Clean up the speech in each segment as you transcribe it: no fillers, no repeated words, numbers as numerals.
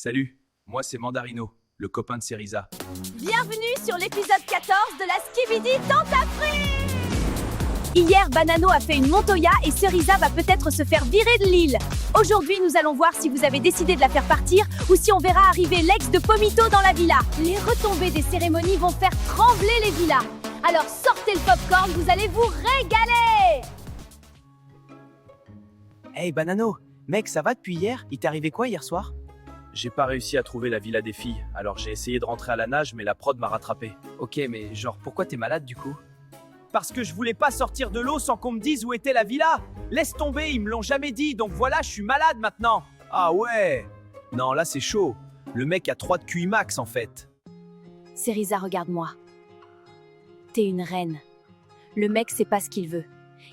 Salut, moi c'est Mandarino, le copain de Cerisa. Bienvenue sur l'épisode 14 de la Skibidi Tentafree. Hier, Banano a fait une Montoya et Cerisa va peut-être se faire virer de l'île. Aujourd'hui, nous allons voir si vous avez décidé de la faire partir ou si on verra arriver l'ex de Pomito dans la villa. Les retombées des cérémonies vont faire trembler les villas. Alors sortez le popcorn, vous allez vous régaler. Hey Banano, mec, ça va depuis hier? Il t'est arrivé quoi hier soir? J'ai pas réussi à trouver la villa des filles, alors j'ai essayé de rentrer à la nage mais la prod m'a rattrapé. Ok, mais genre, pourquoi t'es malade du coup? Parce que je voulais pas sortir de l'eau sans qu'on me dise où était la villa. Laisse tomber, ils me l'ont jamais dit, donc voilà, je suis malade maintenant. Ah ouais. Non, là c'est chaud. Le mec a 3 de QI max en fait. Cerisa, regarde-moi. T'es une reine. Le mec sait pas ce qu'il veut.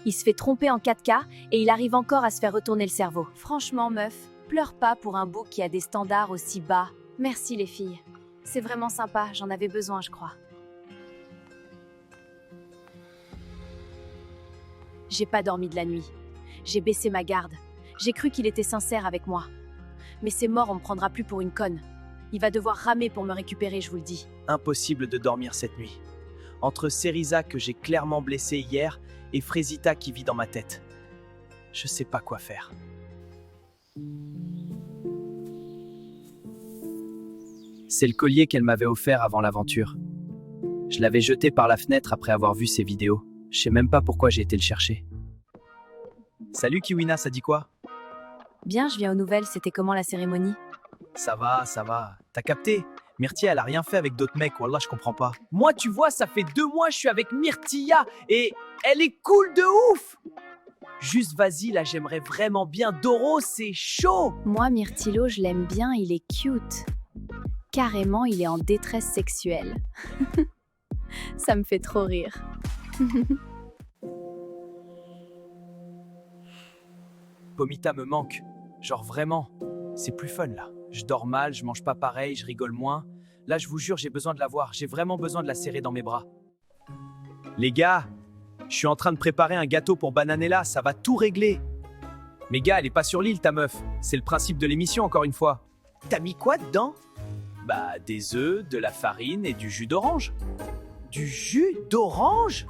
Il se fait tromper en 4K et il arrive encore à se faire retourner le cerveau. Franchement, meuf, pleure pas pour un bouc qui a des standards aussi bas. Merci les filles. C'est vraiment sympa, j'en avais besoin, je crois. J'ai pas dormi de la nuit. J'ai baissé ma garde. J'ai cru qu'il était sincère avec moi. Mais c'est mort, on me prendra plus pour une conne. Il va devoir ramer pour me récupérer, je vous le dis. Impossible de dormir cette nuit. Entre Cerisa que j'ai clairement blessé hier et Frésita qui vit dans ma tête. Je sais pas quoi faire. C'est le collier qu'elle m'avait offert avant l'aventure. Je l'avais jeté par la fenêtre après avoir vu ses vidéos. Je sais même pas pourquoi j'ai été le chercher. Salut Kiwina, ça dit quoi? Bien, je viens aux nouvelles, c'était comment la cérémonie? Ça va. T'as capté? Myrtilla, elle a rien fait avec d'autres mecs, wallah, je comprends pas. Moi, tu vois, ça fait 2 mois je suis avec Myrtilla et elle est cool de ouf. Juste vas-y, là, j'aimerais vraiment bien. Doro, c'est chaud. Moi, Myrtillo, je l'aime bien, il est cute. Carrément, il est en détresse sexuelle. Ça me fait trop rire. Pomita me manque. Genre vraiment. C'est plus fun là. Je dors mal, je mange pas pareil, je rigole moins. Là, je vous jure, j'ai besoin de la voir. J'ai vraiment besoin de la serrer dans mes bras. Les gars, je suis en train de préparer un gâteau pour Bananella, ça va tout régler. Mais gars, elle est pas sur l'île ta meuf. C'est le principe de l'émission encore une fois. T'as mis quoi dedans? Bah des œufs, de la farine et du jus d'orange. Du jus d'orange?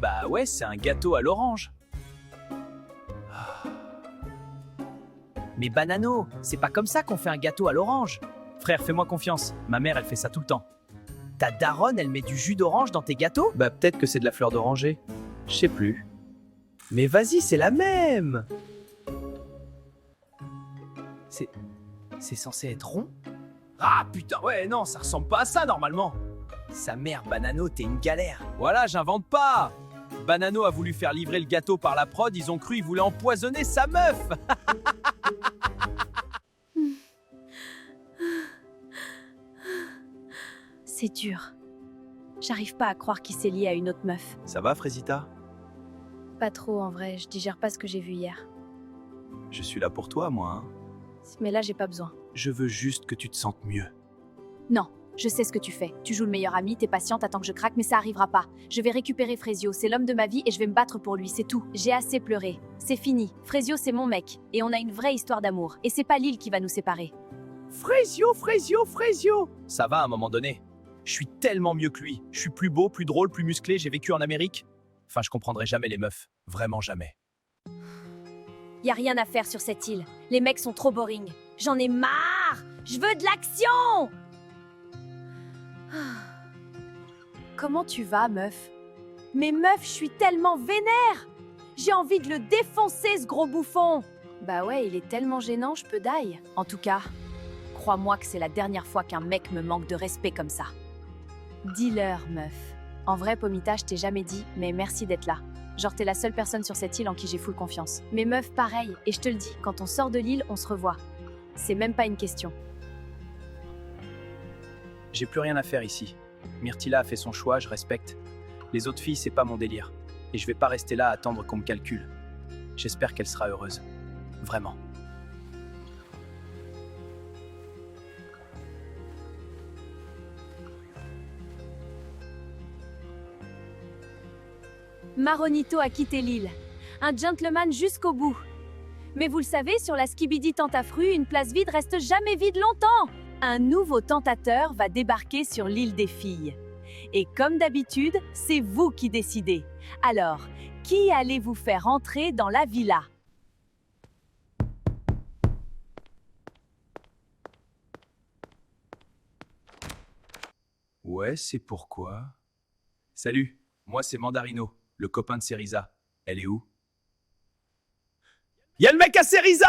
Bah ouais, c'est un gâteau à l'orange. Mais Banano, c'est pas comme ça qu'on fait un gâteau à l'orange. Frère, fais-moi confiance. Ma mère, elle fait ça tout le temps. Ta daronne, elle met du jus d'orange dans tes gâteaux? Bah peut-être que c'est de la fleur d'oranger. Je sais plus. Mais vas-y, c'est la même. C'est censé être rond? Ah putain, ouais, non, ça ressemble pas à ça normalement. Sa mère, Banano, t'es une galère. Voilà, j'invente pas. Banano a voulu faire livrer le gâteau par la prod, ils ont cru il voulait empoisonner sa meuf. C'est dur. J'arrive pas à croire qu'il s'est lié à une autre meuf. Ça va, Frésita? Pas trop en vrai, je digère pas ce que j'ai vu hier. Je suis là pour toi, moi. Hein. Mais là, j'ai pas besoin. Je veux juste que tu te sentes mieux. Non, je sais ce que tu fais. Tu joues le meilleur ami, t'es patiente, attends que je craque, mais ça arrivera pas. Je vais récupérer Frésio, c'est l'homme de ma vie et je vais me battre pour lui, c'est tout. J'ai assez pleuré. C'est fini. Frésio, c'est mon mec. Et on a une vraie histoire d'amour. Et c'est pas l'île qui va nous séparer. Frésio. Ça va à un moment donné. Je suis tellement mieux que lui. Je suis plus beau, plus drôle, plus musclé, j'ai vécu en Amérique. Enfin, je comprendrai jamais les meufs. Vraiment jamais. Y a rien à faire sur cette île. Les mecs sont trop boring. J'en ai marre. Je veux de l'action. Comment tu vas, meuf? Mais meuf, je suis tellement vénère. J'ai envie de le défoncer, ce gros bouffon. Bah ouais, il est tellement gênant, je peux die. En tout cas, crois-moi que c'est la dernière fois qu'un mec me manque de respect comme ça. Dis-leur, meuf. En vrai, Pomita, je t'ai jamais dit, mais merci d'être là. Genre, t'es la seule personne sur cette île en qui j'ai full confiance. Mais meuf, pareil, et je te le dis, quand on sort de l'île, on se revoit. C'est même pas une question. J'ai plus rien à faire ici. Myrtilla a fait son choix, je respecte. Les autres filles, c'est pas mon délire. Et je vais pas rester là à attendre qu'on me calcule. J'espère qu'elle sera heureuse. Vraiment. Maronito a quitté l'île. Un gentleman jusqu'au bout. Mais vous le savez, sur la Skibidi Tentafru, une place vide reste jamais vide longtemps. Un nouveau tentateur va débarquer sur l'île des filles. Et comme d'habitude, c'est vous qui décidez. Alors, qui allez-vous faire entrer dans la villa? Ouais, c'est pourquoi. Salut, moi c'est Mandarino, le copain de Cerisa. Elle est où? Y'a le mec à Cerisa!